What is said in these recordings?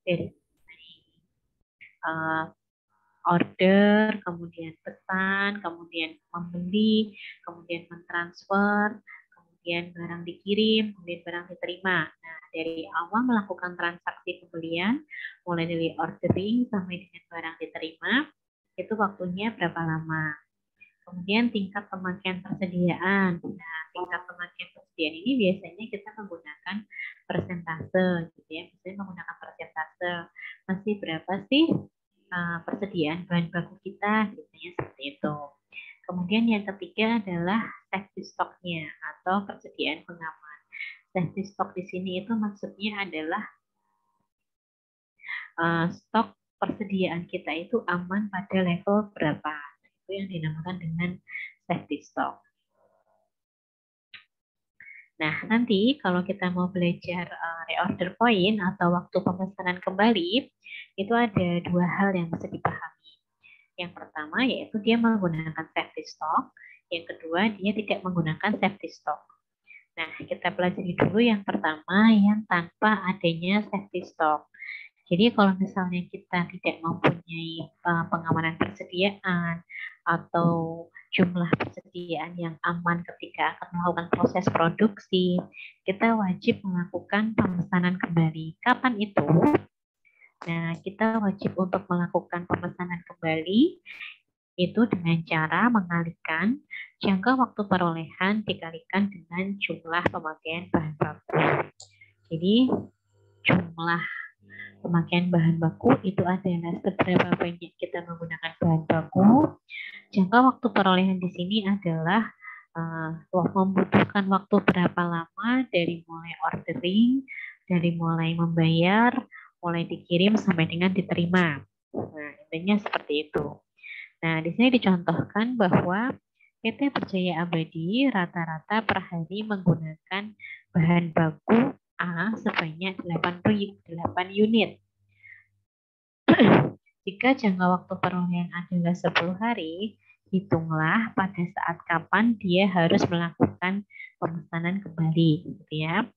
dari uh, order, kemudian pesan, kemudian membeli, kemudian mentransfer, kemudian barang dikirim, kemudian barang diterima. Nah, dari awal melakukan transaksi pembelian, mulai dari ordering sampai dengan barang diterima, itu waktunya berapa lama. Kemudian tingkat pemakaian persediaan. Nah, tingkat pemakaian persediaan ini biasanya kita menggunakan persentase, gitu ya. Biasanya menggunakan persentase. Masih berapa sih persediaan bahan baku kita, biasanya seperti itu. Kemudian yang ketiga adalah safety stock-nya atau persediaan pengaman. Safety stock di sini itu maksudnya adalah stok persediaan kita itu aman pada level berapa. Itu yang dinamakan dengan safety stock. Nah, nanti kalau kita mau belajar reorder point atau waktu pemesanan kembali, itu ada dua hal yang bisa dipahami. Yang pertama yaitu dia menggunakan safety stock, yang kedua dia tidak menggunakan safety stock. Nah, kita pelajari dulu yang pertama yang tanpa adanya safety stock. Jadi kalau misalnya kita tidak mempunyai pengamanan persediaan atau jumlah persediaan yang aman ketika akan melakukan proses produksi, kita wajib melakukan pemesanan kembali. Kapan itu? Nah, kita wajib untuk melakukan pemesanan kembali itu dengan cara mengalihkan jangka waktu perolehan dikalikan dengan jumlah pemakaian bahan baku. Jadi jumlah pemakaian bahan baku itu adalah seberapa banyak kita menggunakan bahan baku. Jangka waktu perolehan di sini adalah membutuhkan waktu berapa lama dari mulai ordering, dari mulai membayar, mulai dikirim sampai dengan diterima. Nah, intinya seperti itu. Nah, di sini dicontohkan bahwa PT Berjaya Abadi rata-rata per hari menggunakan bahan baku A sebanyak 8 unit. Jika jangka waktu perolehan adalah 10 hari, hitunglah pada saat kapan dia harus melakukan pemesanan kembali, gitu ya.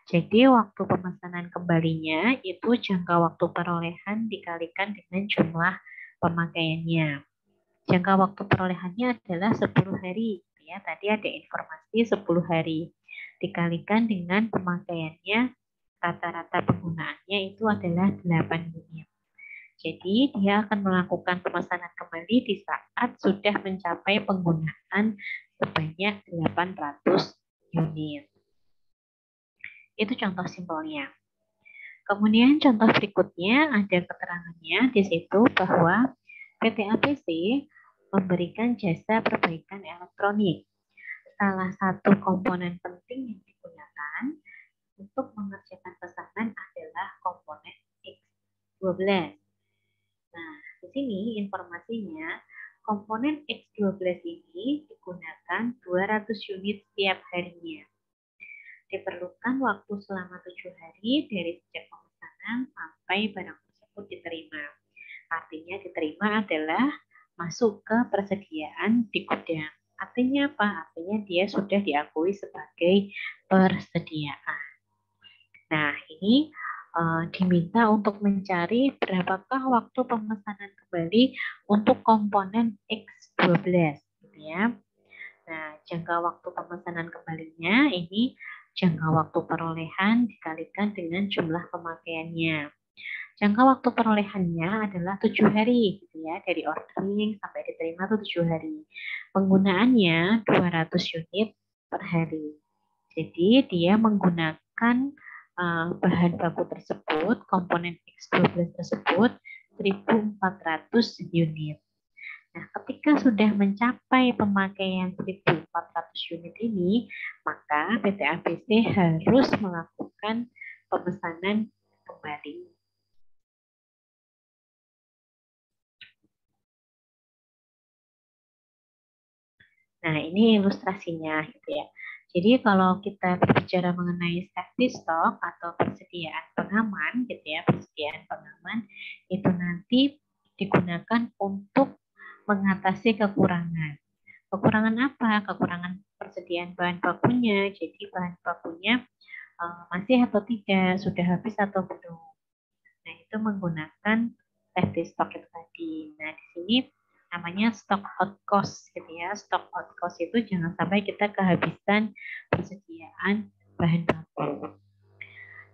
Jadi waktu pemesanan kembalinya itu jangka waktu perolehan dikalikan dengan jumlah pemakaiannya. Jangka waktu perolehannya adalah 10 hari. Ya, tadi ada informasi 10 hari. Dikalikan dengan pemakaiannya, rata-rata penggunaannya itu adalah 8 unit. Jadi dia akan melakukan pemesanan kembali di saat sudah mencapai penggunaan sebanyak 800 unit. Itu contoh simpelnya. Kemudian contoh berikutnya ada keterangannya di situ bahwa PT APC memberikan jasa perbaikan elektronik. Salah satu komponen penting yang digunakan untuk mengerjakan pesanan adalah komponen X12. Nah, di sini informasinya komponen X12 ini digunakan 200 unit setiap harinya. Diperlukan waktu selama 7 hari dari sejak pemesanan sampai barang tersebut diterima. Artinya diterima adalah masuk ke persediaan di gudang. Artinya apa? Artinya dia sudah diakui sebagai persediaan. Nah, ini diminta untuk mencari berapakah waktu pemesanan kembali untuk komponen X12. Gitu ya. Nah, jangka waktu pemesanan kembalinya ini jangka waktu perolehan dikalikan dengan jumlah pemakaiannya. Jangka waktu perolehannya adalah 7 hari, gitu ya, dari ordering sampai diterima itu 7 hari. Penggunaannya 200 unit per hari. Jadi dia menggunakan bahan baku tersebut, komponen X12 tersebut 1.400 unit. Nah, ketika sudah mencapai pemakaian 1.400 unit ini, maka PT ABC harus melakukan pemesanan kembali. Nah, ini ilustrasinya gitu ya. Jadi kalau kita berbicara mengenai safety stock atau persediaan pengaman gitu ya, persediaan pengaman itu nanti digunakan untuk mengatasi kekurangan. Kekurangan apa? Kekurangan persediaan bahan bakunya. Jadi bahan bakunya masih atau tidak, sudah habis atau belum. Nah, itu menggunakan safety stock itu tadi. Nah, di sini namanya stock out cost gitu ya. Stock out cost itu jangan sampai kita kehabisan persediaan bahan baku.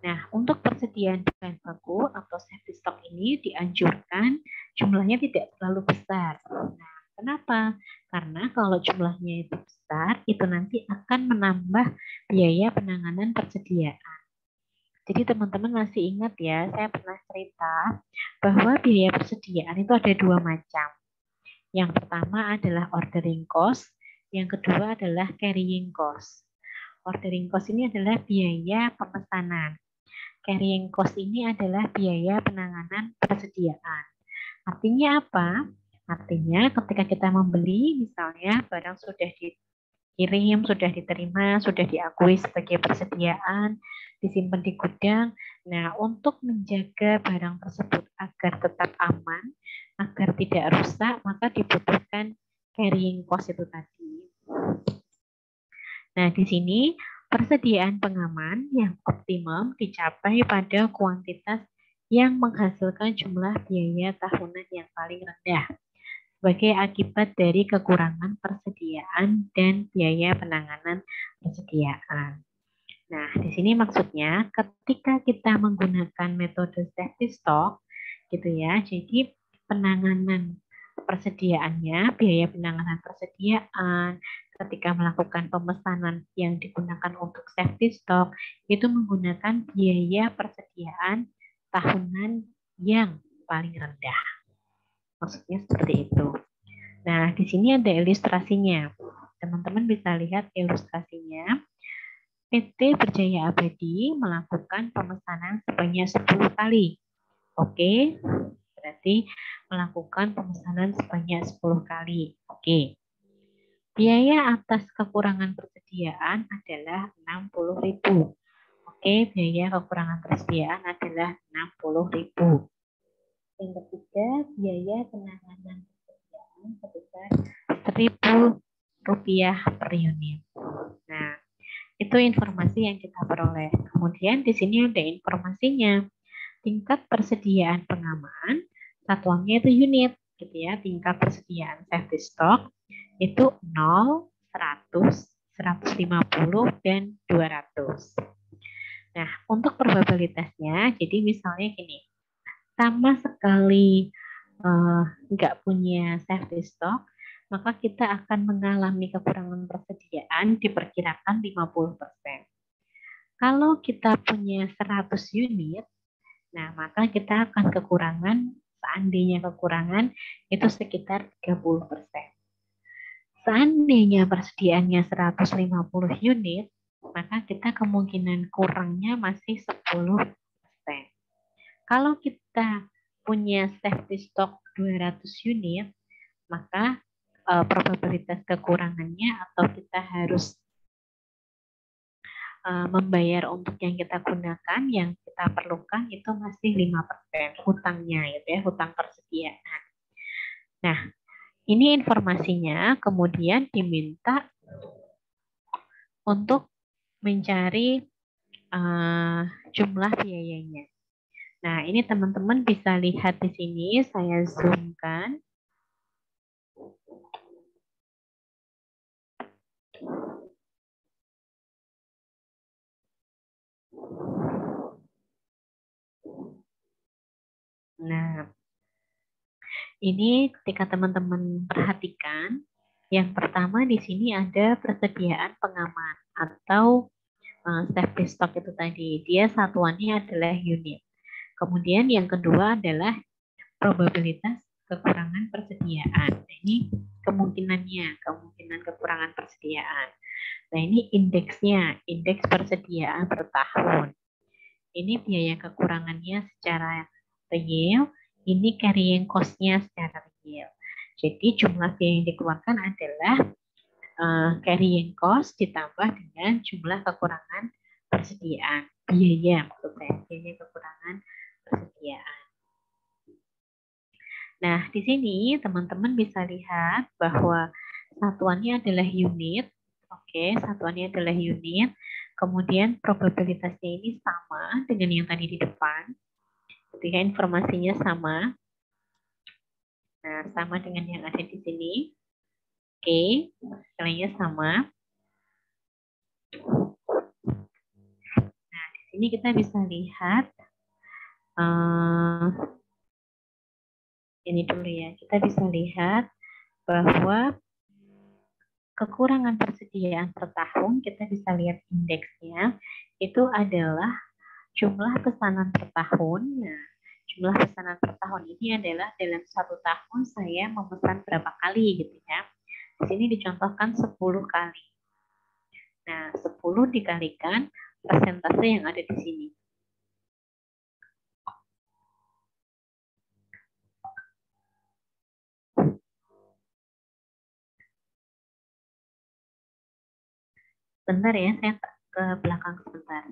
Nah, untuk persediaan bahan baku atau safety stock ini dianjurkan jumlahnya tidak terlalu besar. Nah, kenapa? Karena kalau jumlahnya itu besar, itu nanti akan menambah biaya penanganan persediaan. Jadi teman-teman masih ingat ya, saya pernah cerita bahwa biaya persediaan itu ada dua macam. Yang pertama adalah ordering cost, yang kedua adalah carrying cost. Ordering cost ini adalah biaya pemesanan. Carrying cost ini adalah biaya penanganan persediaan. Artinya apa? Artinya ketika kita membeli, misalnya barang sudah dikirim, sudah diterima, sudah diakui sebagai persediaan, disimpan di gudang. Nah, untuk menjaga barang tersebut agar tetap aman, agar tidak rusak, maka dibutuhkan carrying cost itu tadi. Nah, di sini persediaan pengaman yang optimum dicapai pada kuantitas yang menghasilkan jumlah biaya tahunan yang paling rendah sebagai akibat dari kekurangan persediaan dan biaya penanganan persediaan. Nah, di sini maksudnya ketika kita menggunakan metode safety stock, gitu ya, jadi penanganan persediaannya, biaya penanganan persediaan, ketika melakukan pemesanan yang digunakan untuk safety stock, itu menggunakan biaya persediaan tahunan yang paling rendah. Maksudnya seperti itu. Nah, di sini ada ilustrasinya. Teman-teman bisa lihat ilustrasinya. PT Berjaya Abadi melakukan pemesanan sebanyak 10 kali. Oke, berarti melakukan pemesanan sebanyak 10 kali. Oke. Biaya atas kekurangan persediaan adalah 60.000. Oke, biaya kekurangan persediaan adalah 60.000. Yang ketiga, biaya penanganan persediaan sebesar Rp1.000 per unit. Nah, itu informasi yang kita peroleh. Kemudian di sini ada informasinya. Tingkat persediaan pengaman, satuannya itu unit, gitu ya. Tingkat persediaan safety stock itu 0, 100, 150, dan 200. Nah, untuk probabilitasnya, jadi misalnya gini, sama sekali nggak punya safety stock, maka kita akan mengalami kekurangan persediaan diperkirakan 50%. Kalau kita punya 100 unit, nah maka kita akan kekurangan, seandainya kekurangan, itu sekitar 30%. Seandainya persediaannya 150 unit, maka kita kemungkinan kurangnya masih 10%. Kalau kita punya safety stock 200 unit, maka probabilitas kekurangannya atau kita harus membayar untuk yang kita gunakan, yang kita perlukan itu masih 5% hutangnya, gitu ya, hutang persediaan. Nah, ini informasinya, kemudian diminta untuk mencari jumlah biayanya. Nah, ini teman-teman bisa lihat di sini, saya zoomkan. Nah, ini ketika teman-teman perhatikan, yang pertama di sini ada persediaan pengaman atau safety stock itu tadi. Dia satuannya adalah unit. Kemudian yang kedua adalah probabilitas kekurangan persediaan. Nah, ini kemungkinan kekurangan persediaan. Nah, ini indeksnya, indeks persediaan per tahun. Ini biaya kekurangannya secara real, ini carrying cost-nya secara real. Jadi jumlah biaya yang dikeluarkan adalah carrying cost ditambah dengan jumlah kekurangan persediaan. Biaya maksud saya, biaya kekurangan persediaan. Nah, di sini teman-teman bisa lihat bahwa satuannya adalah unit. Oke, satuannya adalah unit. Kemudian probabilitasnya ini sama dengan yang tadi di depan. Ketika informasinya sama, nah sama dengan yang ada di sini. Oke, nilainya sama. Nah, di sini kita bisa lihat ini dulu ya. Kita bisa lihat bahwa kekurangan persediaan per tahun, kita bisa lihat indeksnya, itu adalah jumlah pesanan per tahun. Nah, jumlah pesanan per tahun ini adalah dalam satu tahun saya memesan berapa kali gitu ya. Di sini dicontohkan 10 kali. Nah, 10 dikalikan persentase yang ada di sini. Bentar ya, saya ke belakang sebentar.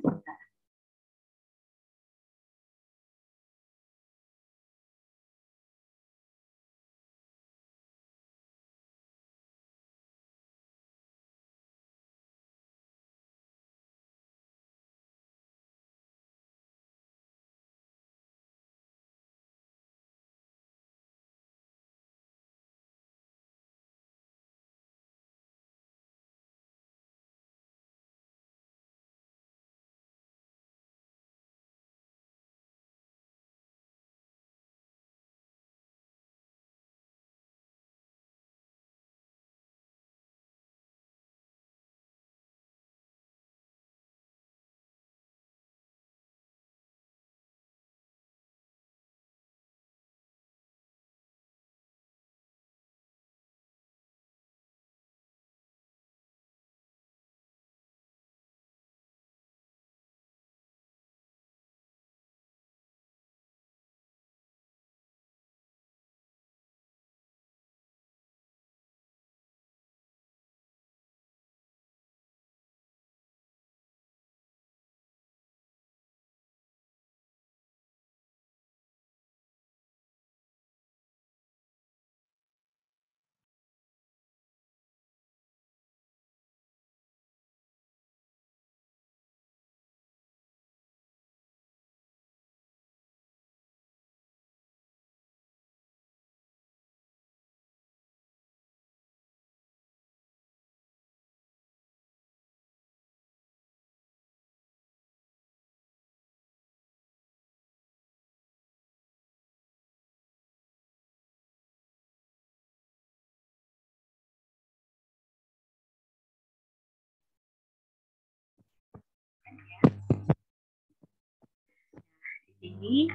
Di sini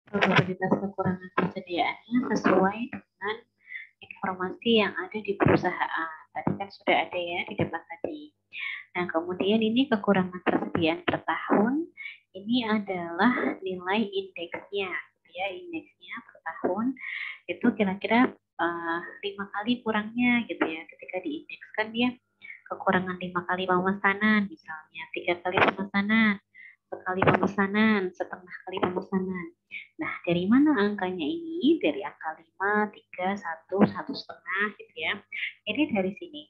probabilitas kekurangan persediaannya sesuai dengan informasi yang ada di perusahaan. Tadi kan sudah ada ya di depan tadi. Nah, kemudian ini kekurangan persediaan per tahun. Ini adalah nilai indeksnya. Ya, indeksnya per tahun itu kira-kira 5 kali kurangnya gitu ya. Ketika diindekskan dia kekurangan 5 kali pemesanan misalnya, 3 kali pemesanan, sekali pemesanan, setengah kali pemesanan. Nah, dari mana angkanya ini? Dari angka 5, 3, 1, 1,5 gitu ya. Ini dari sini.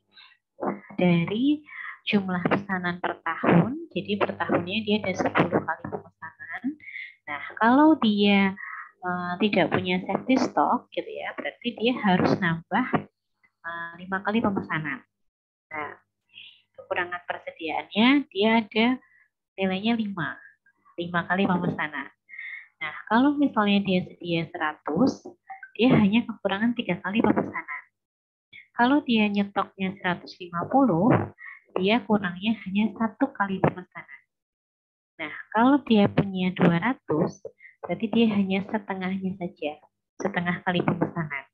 Dari jumlah pesanan per tahun, jadi per tahunnya dia ada 10 kali pemesanan. Nah, kalau dia tidak punya safety stock gitu ya, berarti dia harus nambah 5 kali pemesanan. Nah, kekurangan persediaannya dia ada nilainya 5 kali pemesanan. Nah, kalau misalnya dia sedia 100, dia hanya kekurangan 3 kali pemesanan. Kalau dia nyetoknya 150, dia kurangnya hanya 1 kali pemesanan. Nah, kalau dia punya 200, berarti dia hanya setengahnya saja, setengah kali pemesanan.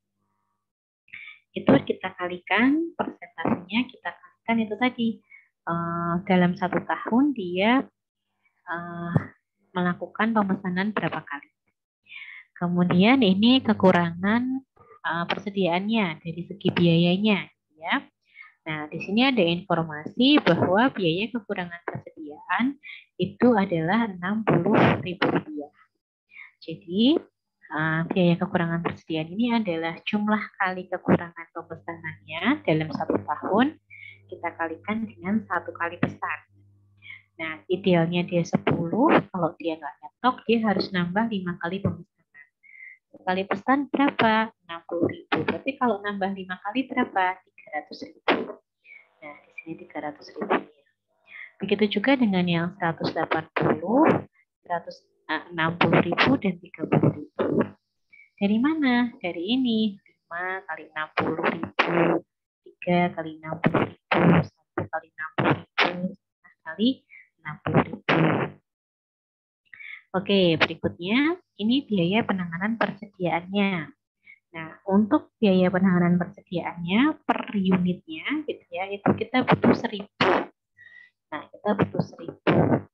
Itu kita kalikan, persentasenya kita kalikan itu tadi. Dalam 1 tahun dia melakukan pemesanan berapa kali. Kemudian ini kekurangan persediaannya dari segi biayanya, ya. Nah, di sini ada informasi bahwa biaya kekurangan persediaan itu adalah Rp60.000. Jadi, biaya kekurangan persediaan ini adalah jumlah kali kekurangan pemesanannya dalam 1 tahun kita kalikan dengan 1 kali pesan. Nah, idealnya dia 10, kalau dia nggak nyetok, dia harus nambah 5 kali pemesanan. Sekali pesan berapa? 60.000. Berarti kalau nambah 5 kali berapa? 300.000. Nah, di sini 300.000. Begitu juga dengan yang 180, 160.000 dan 30.000. Dari mana? Dari ini. 5 kali 60.000, 3 kali 60.000, 1 kali 60.000, 1 kali 60.000. Oke, berikutnya ini biaya penanganan persediaannya. Nah, untuk biaya penanganan persediaannya per unitnya gitu ya, itu kita butuh 1.000. Nah, kita butuh 1.000.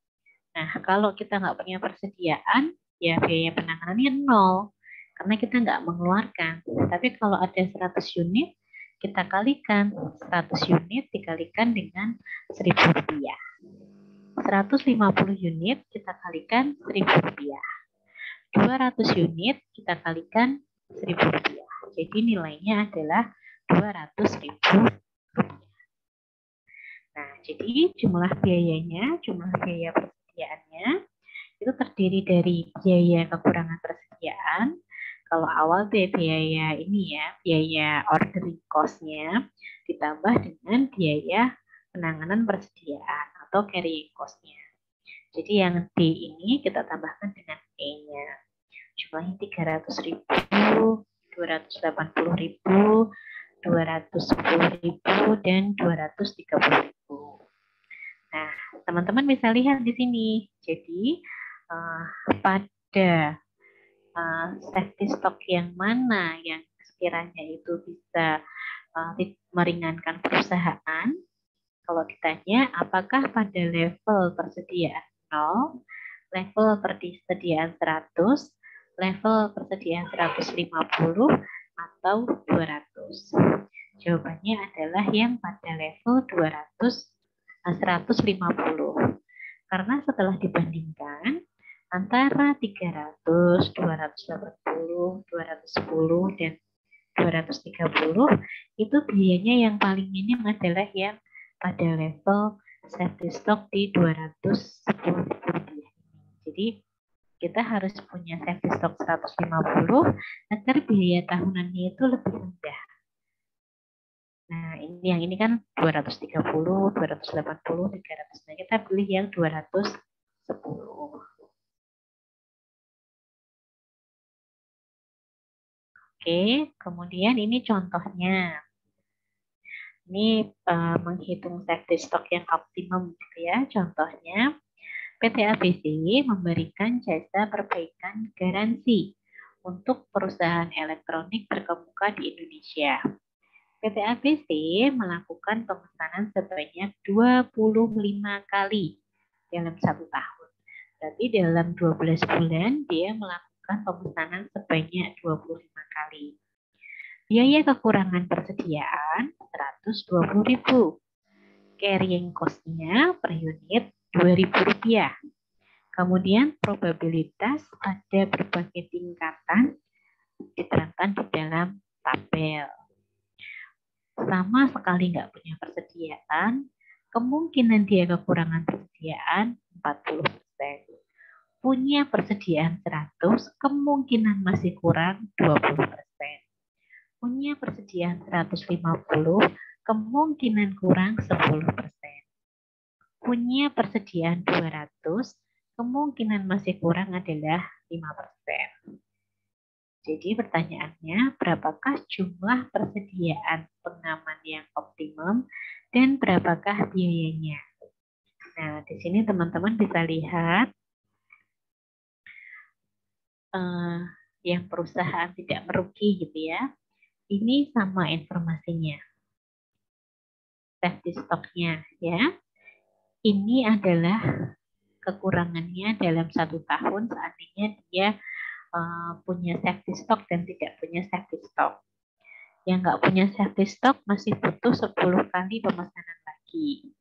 Nah, kalau kita nggak punya persediaan, ya biaya penanganannya 0. Karena kita nggak mengeluarkan. Tapi kalau ada 100 unit, kita kalikan 100 unit dikalikan dengan Rp1.000. 150 unit kita kalikan Rp1.000. 200 unit kita kalikan Rp1.000. Jadi nilainya adalah Rp200.000. Nah, jadi jumlah biayanya, jumlah biaya persediaannya itu terdiri dari biaya kekurangan persediaan. Kalau awal tuh biaya ini ya, biaya ordering cost-nya ditambah dengan biaya penanganan persediaan atau carrying cost-nya. Jadi yang D ini kita tambahkan dengan E-nya. Jumlahnya 300.000, 280.000, 210.000, dan 230.000. Nah, teman-teman bisa lihat di sini. Jadi, pada safety stock yang mana yang sekiranya itu bisa meringankan perusahaan, kalau ditanya apakah pada level persediaan 0, level persediaan 100, level persediaan 150, atau 200. Jawabannya adalah yang pada level 150. Karena setelah dibandingkan antara 300, 280, 210, dan 230, itu biayanya yang paling minim adalah yang pada level safety stock di 210 rupiah. Jadi kita harus punya safety stock 150 agar biaya tahunannya itu lebih rendah. Nah, ini kan 230, 280, 300. Nah, kita pilih yang 210. Oke, kemudian ini contohnya. Ini menghitung safety stock yang optimum gitu ya. Contohnya, PT ABC memberikan jasa perbaikan garansi untuk perusahaan elektronik terkemuka di Indonesia. PT ABC melakukan pemesanan sebanyak 25 kali dalam 1 tahun. Berarti dalam 12 bulan dia melakukan pemesanan sebanyak 25 kali. Biaya kekurangan persediaan 120.000. Carrying cost-nya per unit Rp2.000. Kemudian probabilitas pada berbagai tingkatan diterangkan di dalam tabel. Sama sekali nggak punya persediaan, kemungkinan dia kekurangan persediaan 40%. Punya persediaan 100, kemungkinan masih kurang 20%. Punya persediaan 150, kemungkinan kurang 10%. Punya persediaan 200, kemungkinan masih kurang adalah 5%. Jadi pertanyaannya, berapakah jumlah persediaan pengaman yang optimum dan berapakah biayanya? Nah, di sini teman-teman bisa lihat yang perusahaan tidak merugi gitu ya. Ini sama informasinya. Safety stock-nya ya. Ini adalah kekurangannya dalam 1 tahun seandainya dia punya safety stock dan tidak punya safety stock. Yang nggak punya safety stock masih butuh 10 kali pemesanan lagi.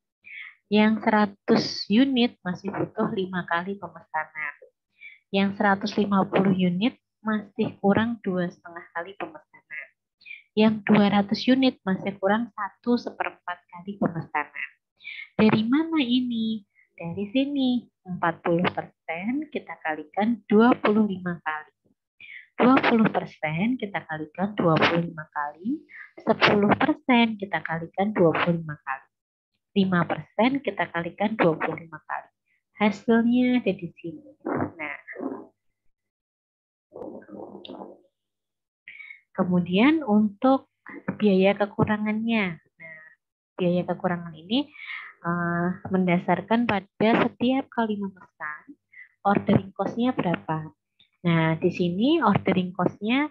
Yang 100 unit masih butuh 5 kali pemesanan. Yang 150 unit masih kurang 2,5 kali pemesanan. Yang 200 unit masih kurang 1/4 kali pemesanan. Dari mana ini? Dari sini 40% kita kalikan 25 kali. 20% kita kalikan 25 kali. 10% kita kalikan 25 kali. 5% kita kalikan 25 kali. Hasilnya ada di sini. Nah, kemudian untuk biaya kekurangannya. Nah, biaya kekurangan ini mendasarkan pada setiap kali memesan, ordering cost-nya berapa. Nah, di sini ordering cost-nya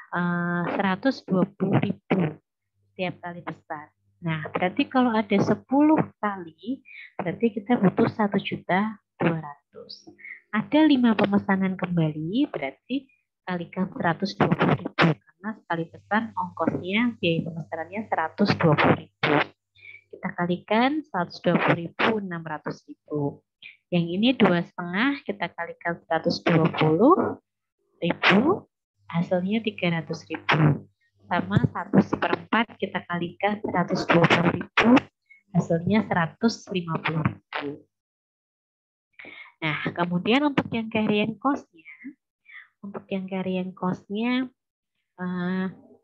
120.000 setiap kali pesan. Nah, berarti kalau ada 10 kali, berarti kita butuh 1.200.000. Ada 5 pemesanan kembali, berarti kalikan 120.000 karena sekali pesan ongkosnya biaya pemesanannya 120.000. Kita kalikan 120.000, 600.000. Yang ini 2,5 kita kalikan 120.000, hasilnya 300.000. Sama 1/4 kita kalikan 120.000, hasilnya 150.000. Nah, kemudian untuk yang carrying cost-nya,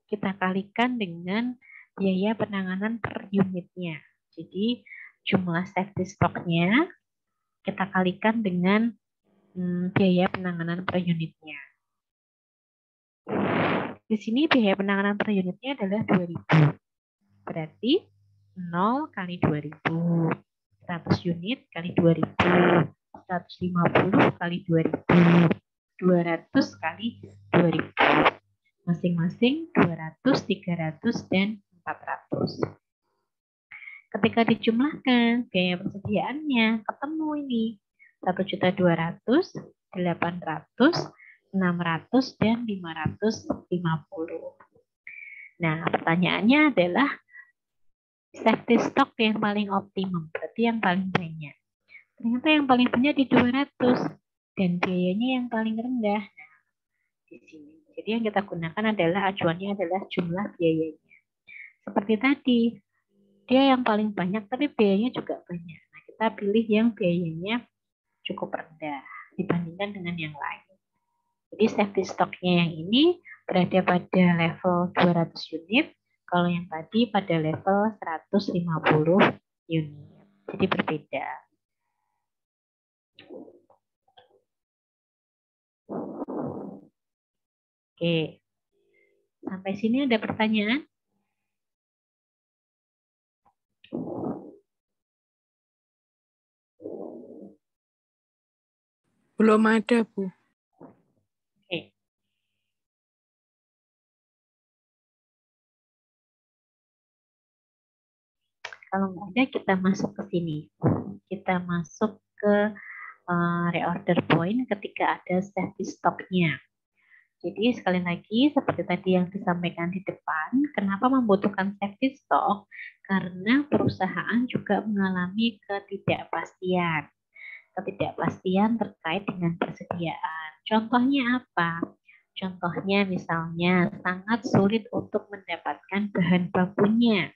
kita kalikan dengan biaya penanganan per unitnya. Jadi jumlah safety stock-nya kita kalikan dengan biaya penanganan per unitnya. Di sini biaya penanganan per unitnya adalah 2.000. Berarti 0 kali 2.000. 100 unit kali 2.000. 150 kali 2.000. 200 kali 2.000. Masing-masing 200, 300, dan 400. Ketika dijumlahkan biaya persediaannya, ketemu ini 1.200.000, 800, 600, dan 550. Nah, pertanyaannya adalah safety stock yang paling optimum, berarti yang paling banyak. Ternyata yang paling banyak di 200 dan biayanya yang paling rendah. Nah, di sini. Jadi yang kita gunakan adalah acuannya adalah jumlah biayanya. Seperti tadi, dia yang paling banyak tapi biayanya juga banyak. Nah, kita pilih yang biayanya cukup rendah dibandingkan dengan yang lain. Jadi safety stock-nya yang ini berada pada level 200 unit, kalau yang tadi pada level 150 unit. Jadi berbeda. Oke. Sampai sini ada pertanyaan? Belum ada, Bu. Oke. Kalau nggak ada, kita masuk ke sini. Kita masuk ke reorder point ketika ada safety stock-nya. Jadi sekali lagi seperti tadi yang disampaikan di depan, kenapa membutuhkan safety stock? Karena perusahaan juga mengalami ketidakpastian. Ketidakpastian terkait dengan persediaan. Contohnya apa? Contohnya misalnya sangat sulit untuk mendapatkan bahan bakunya.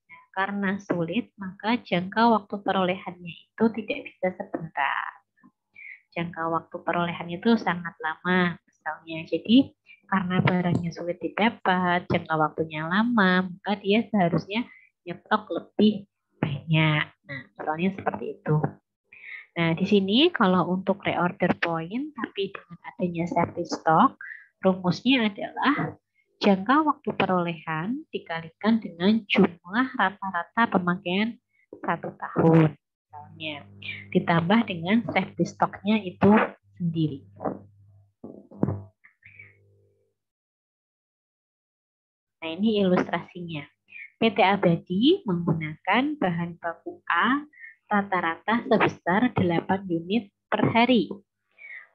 Nah, karena sulit, maka jangka waktu perolehannya itu tidak bisa sebentar. Jangka waktu perolehannya itu sangat lama misalnya. Jadi karena barangnya sulit didapat, jangka waktunya lama, maka dia seharusnya nyetok lebih banyak. Nah, misalnya seperti itu. Nah, di sini kalau untuk reorder point, tapi dengan adanya safety stock, rumusnya adalah jangka waktu perolehan dikalikan dengan jumlah rata-rata pemakaian 1 tahun. Misalnya, ditambah dengan safety stock-nya itu sendiri. Nah, ini ilustrasinya. PT Abadi menggunakan bahan baku A rata-rata sebesar 8 unit per hari.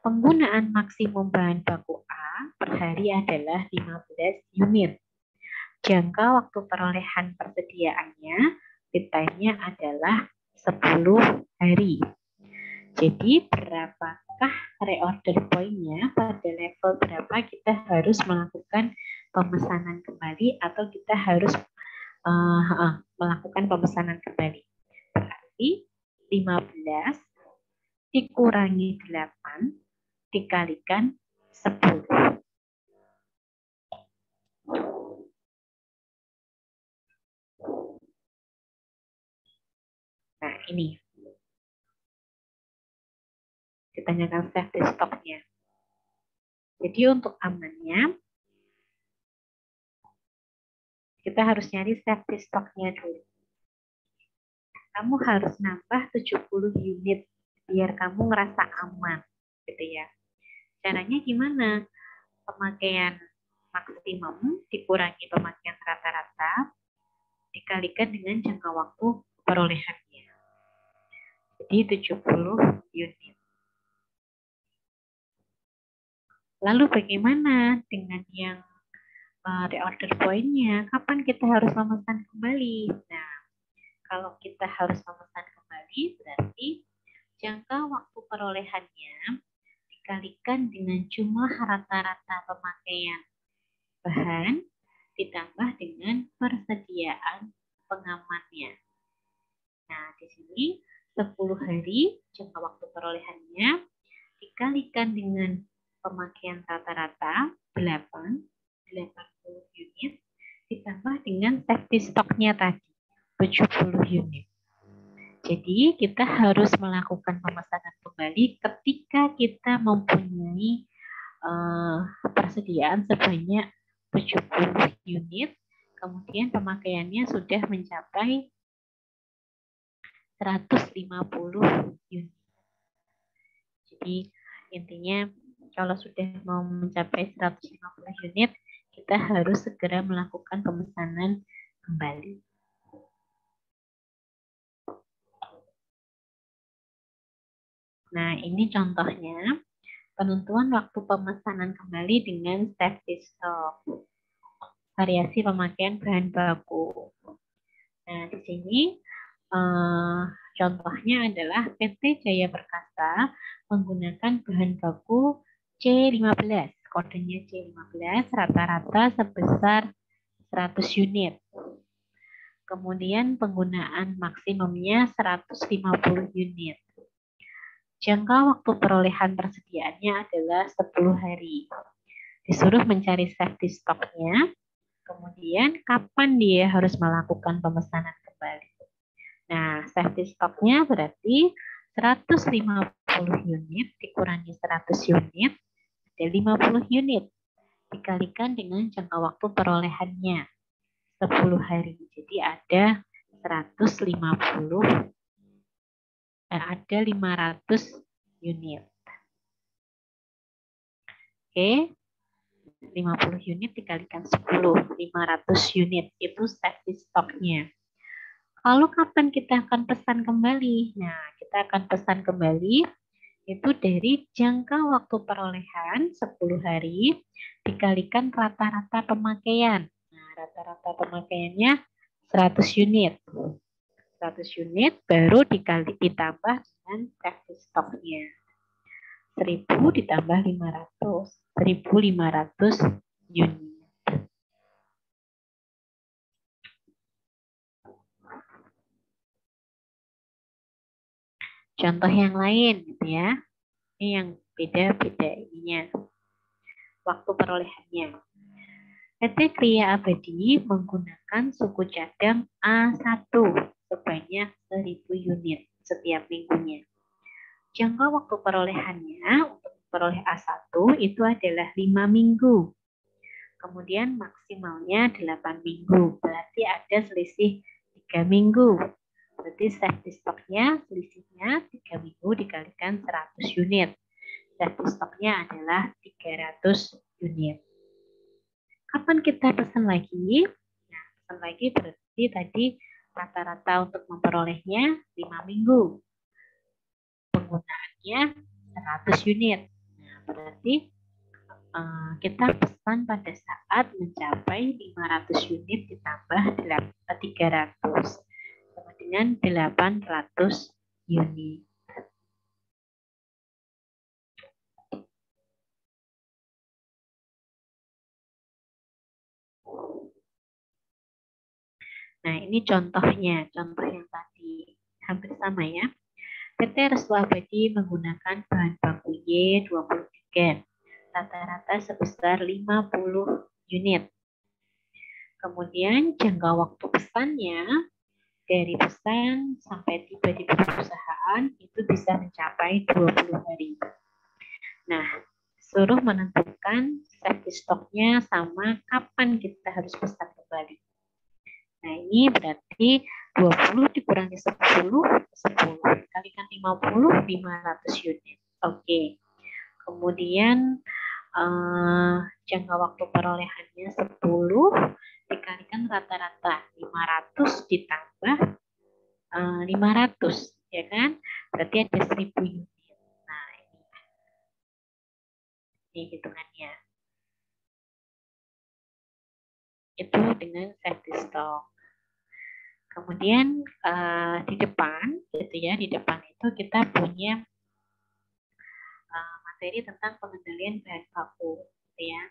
Penggunaan maksimum bahan baku A per hari adalah 15 unit. Jangka waktu perolehan persediaannya, lead time-nya adalah 10 hari. Jadi berapakah reorder point-nya, pada level berapa kita harus melakukan pemesanan kembali atau kita harus melakukan pemesanan kembali. Berarti 15 dikurangi 8 dikalikan 10. Nah, ini ditanyakan safety stock-nya. Jadi untuk amannya, kita harus nyari safety stock-nya dulu. Kamu harus nambah 70 unit biar kamu ngerasa aman, gitu ya. Caranya gimana? Pemakaian maksimum dikurangi pemakaian rata-rata dikalikan dengan jangka waktu perolehannya. Jadi 70 unit. Lalu bagaimana dengan yang reorder point-nya? Kapan kita harus memesan kembali? Nah, kalau kita harus memesan kembali, berarti jangka waktu perolehannya dikalikan dengan jumlah rata-rata pemakaian bahan ditambah dengan persediaan pengamannya. Nah, di sini 10 hari jangka waktu perolehannya dikalikan dengan pemakaian rata-rata 80 unit ditambah dengan safety stock-nya tadi 70 unit. Jadi kita harus melakukan pemesanan kembali ketika kita mempunyai persediaan sebanyak 70 unit, kemudian pemakaiannya sudah mencapai 150 unit. Jadi intinya kalau sudah mau mencapai 150 unit, kita harus segera melakukan pemesanan kembali. Nah, ini contohnya penentuan waktu pemesanan kembali dengan safety stock. Variasi pemakaian bahan baku. Nah, di sini contohnya adalah PT Jaya Perkasa menggunakan bahan baku C15. Kodenya C15, rata-rata sebesar 100 unit. Kemudian penggunaan maksimumnya 150 unit. Jangka waktu perolehan persediaannya adalah 10 hari. Disuruh mencari safety stock-nya, kemudian kapan dia harus melakukan pemesanan kembali. Nah, safety stock-nya berarti 150 unit dikurangi 100 unit, ada 50 unit. Dikalikan dengan jangka waktu perolehannya, 10 hari. Jadi ada 500 unit. Oke, 50 unit dikalikan 10, 500 unit. Itu safety stock-nya. Lalu kapan kita akan pesan kembali? Nah, kita akan pesan kembali itu dari jangka waktu perolehan 10 hari dikalikan rata-rata pemakaian. Nah, rata-rata pemakaiannya 100 unit. 100 unit baru ditambah dengan safety stock-nya. 1000 ditambah 500. 1500 unit. Contoh yang lain gitu ya. Ini yang beda-beda ininya. Waktu perolehannya. PT Kria Abadi menggunakan suku cadang A1 sebanyak 1000 unit setiap minggunya. Jangka waktu perolehannya untuk memperoleh A1 itu adalah 5 minggu. Kemudian maksimalnya 8 minggu. Berarti ada selisih 3 minggu. Berarti safety stock-nya selisihnya 3 minggu dikalikan 100 unit. Safety stock-nya adalah 300 unit. Kapan kita pesan lagi? Nah, pesan lagi berarti tadi rata-rata untuk memperolehnya 5 minggu. Penggunaannya 100 unit. Nah, berarti kita pesan pada saat mencapai 500 unit ditambah 300 sama dengan 800 unit. Nah, ini contohnya, contoh yang tadi hampir sama ya. PT Restu Abadi menggunakan bahan baku Y23, rata-rata sebesar 50 unit. Kemudian jangka waktu pesannya dari pesan sampai tiba di perusahaan itu bisa mencapai 20 hari. Nah, suruh menentukan safety stoknya sama kapan kita harus pesan kembali. Nah, ini berarti 20 dikurangi 10, 10. Dikalikan 50, 500 unit. Oke. Kemudian jangka waktu perolehannya 10 dikalikan rata-rata 500 ditambah 500, ya kan? Berarti ada 1000 unit. Nah, ini hitungannya. Itu dengan safety stock. Kemudian di depan, gitu ya, di depan itu kita punya materi tentang pengendalian bahan baku, gitu ya.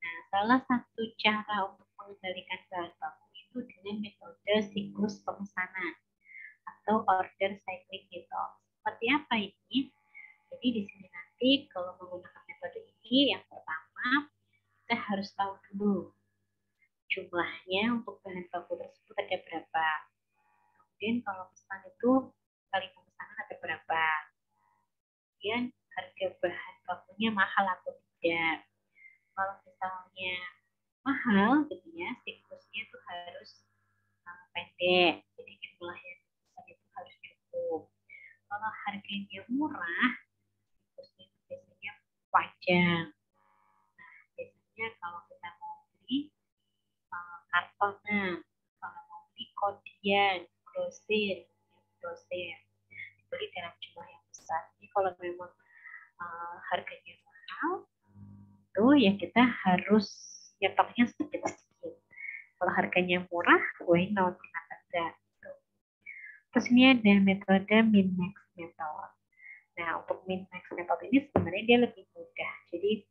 Nah, salah satu cara untuk mengendalikan bahan baku itu dengan metode siklus pemesanan atau order cycling method. Seperti apa ini? Jadi di sini nanti kalau menggunakan metode ini, yang pertama kita harus tahu dulu jumlahnya untuk bahan baku tersebut ada berapa. Kemudian kalau pesan itu kali pemesanan ada berapa. Kemudian harga bahan bakunya mahal atau tidak. Kalau misalnya mahal gitu ya, siklusnya itu harus pendek. Jadi jumlahnya itu harus cukup. Kalau harganya murah, siklusnya itu biasanya panjang. Nah, biasanya kalau kita mau beli kartonan, kalau mau beli kodian, grosir, beli dalam jumlah yang besar. Jadi kalau memang harganya mahal, itu ya kita harus nyetoknya sedikit-sedikit. Kalau harganya murah, why not? Kenapa enggak? Gitu. Terus ini ada metode min-max method. Nah, untuk min-max method ini sebenarnya dia lebih mudah. Jadi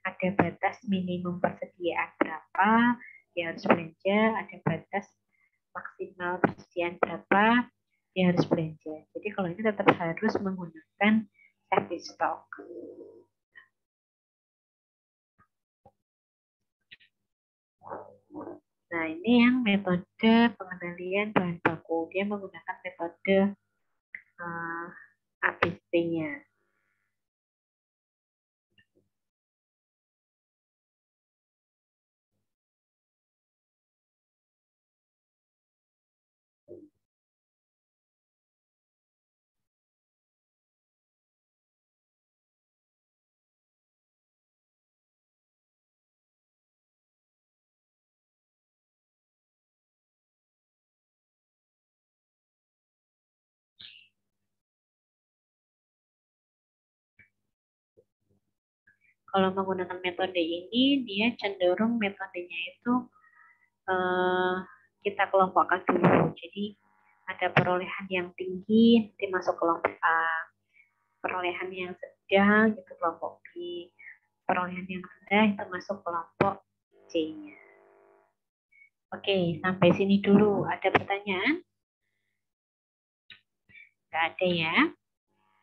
ada batas minimum persediaan berapa dia harus belanja, ada batas maksimal persediaan berapa dia harus belanja. Jadi kalau ini tetap harus menggunakan safety stock. Nah, ini yang metode pengendalian bahan baku. Dia menggunakan metode ABC-nya. Kalau menggunakan metode ini, dia cenderung metodenya itu kita kelompokkan dulu. Jadi ada perolehan yang tinggi, nanti masuk kelompok A. Perolehan yang sedang, itu kelompok B. Perolehan yang rendah, itu masuk kelompok C-nya. Oke, sampai sini dulu. Ada pertanyaan? Nggak ada ya.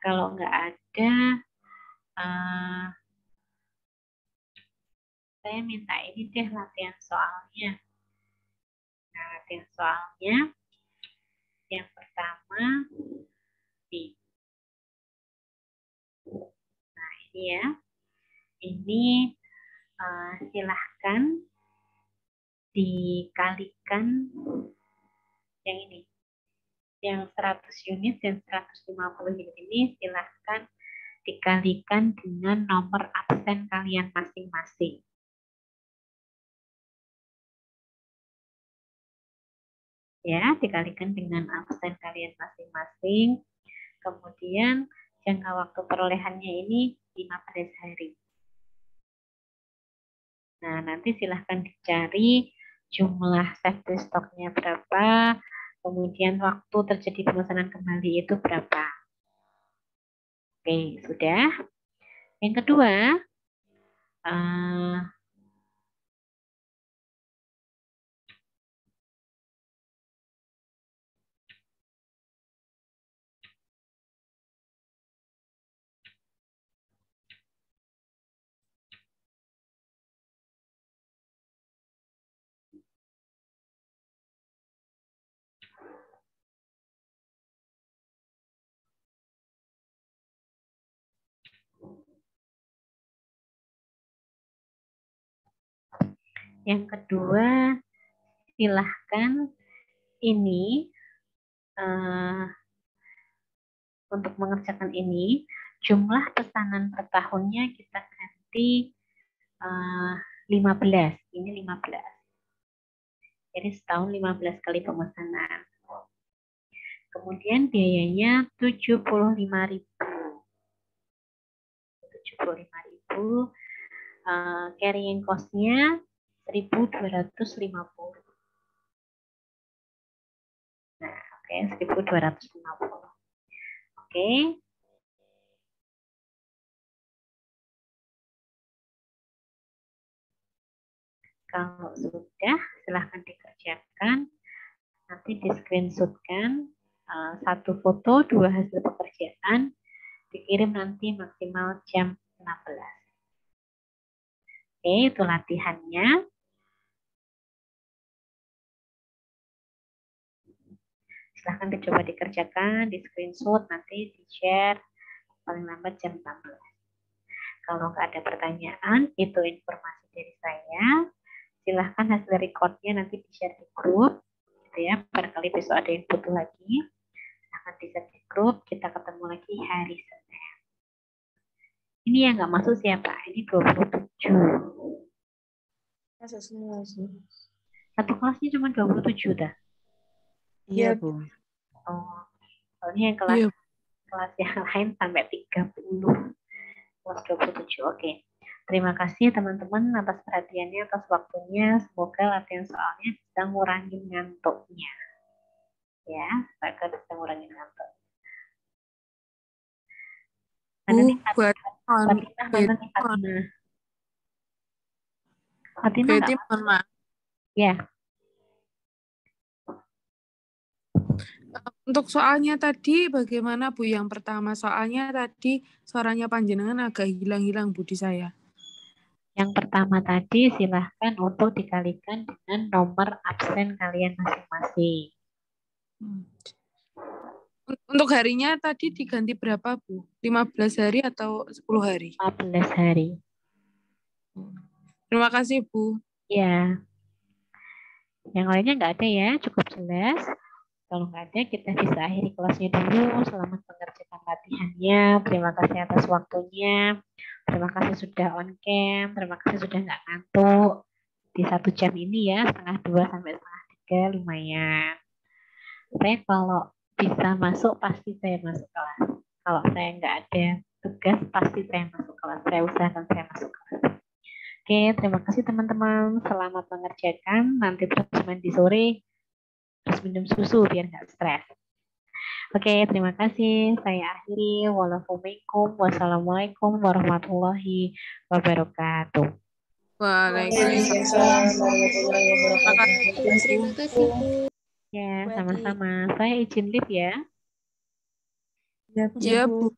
Kalau nggak ada, saya minta ini deh latihan soalnya. Nah, latihan soalnya yang pertama nih. Nah, ini ya. Ini silahkan dikalikan yang ini. Yang 100 unit dan 150 unit ini silahkan dikalikan dengan nomor absen kalian masing-masing. Ya, dikalikan dengan absen kalian masing-masing. Kemudian jangka waktu perolehannya ini 15 hari. Nah, nanti silahkan dicari jumlah safety stoknya berapa, kemudian waktu terjadi pemesanan kembali itu berapa. Oke, sudah. Yang kedua, Yang kedua, silahkan ini untuk mengerjakan ini, jumlah pesanan per tahunnya kita ganti 15. Ini 15. Jadi setahun 15 kali pemesanan. Kemudian biayanya 75.000. 75.000. Carrying cost-nya 1.250. Nah, oke, 1.250. Oke. Kalau sudah, silahkan dikerjakan. Nanti di screenshot-kan satu foto, 2 hasil pekerjaan, dikirim nanti maksimal jam 16. Oke, itu latihannya. Silahkan dicoba dikerjakan, di screenshot, nanti di-share paling lambat jam 16. Kalau nggak ada pertanyaan, itu informasi dari saya. Silahkan hasil recordnya nanti di-share di grup. Gitu ya, barangkali besok ada yang butuh lagi. Silahkan di-share di grup, kita ketemu lagi hari Senin. Ini yang nggak masuk siapa? Ini 27. Masuk semua sih. Satu kelasnya cuma 27 dah. Iya, Bu. Oh, soalnya yang kelas yang lain sampai 30. Kelas 27. Oke. Terima kasih teman-teman atas perhatiannya, atas waktunya. Semoga latihan soalnya bisa ngurangin ngantuknya. Ya, semoga bisa ngurangin ngantuk. Mana nih Fatina nggak masuk? Ya. Untuk soalnya tadi bagaimana Bu? Yang pertama soalnya tadi suaranya panjenengan agak hilang-hilang Bu di saya. Yang pertama tadi silahkan untuk dikalikan dengan nomor absen kalian masing-masing. Untuk harinya tadi diganti berapa Bu? 15 hari atau 10 hari? 15 hari. Terima kasih Bu. Ya. Yang lainnya nggak ada ya, cukup jelas. Kalau nggak ada, kita bisa akhiri kelasnya dulu. Selamat mengerjakan latihannya. Terima kasih atas waktunya. Terima kasih sudah on cam. Terima kasih sudah nggak ngantuk. Di 1 jam ini ya, 1:30 sampai 2:30 lumayan. Saya kalau bisa masuk, pasti saya masuk kelas. Kalau saya nggak ada tugas, pasti saya masuk kelas. Saya usahakan saya masuk kelas. Oke, terima kasih teman-teman. Selamat mengerjakan. Nanti terus main di sore. Terus minum susu biar nggak stres. Oke, terima kasih. Saya akhiri. Wassalamualaikum warahmatullahi wabarakatuh. Waalaikumsalam warahmatullahi wabarakatuh. Terima kasih, Bu. Ya, sama-sama. Saya izin live ya. Ya, Bu.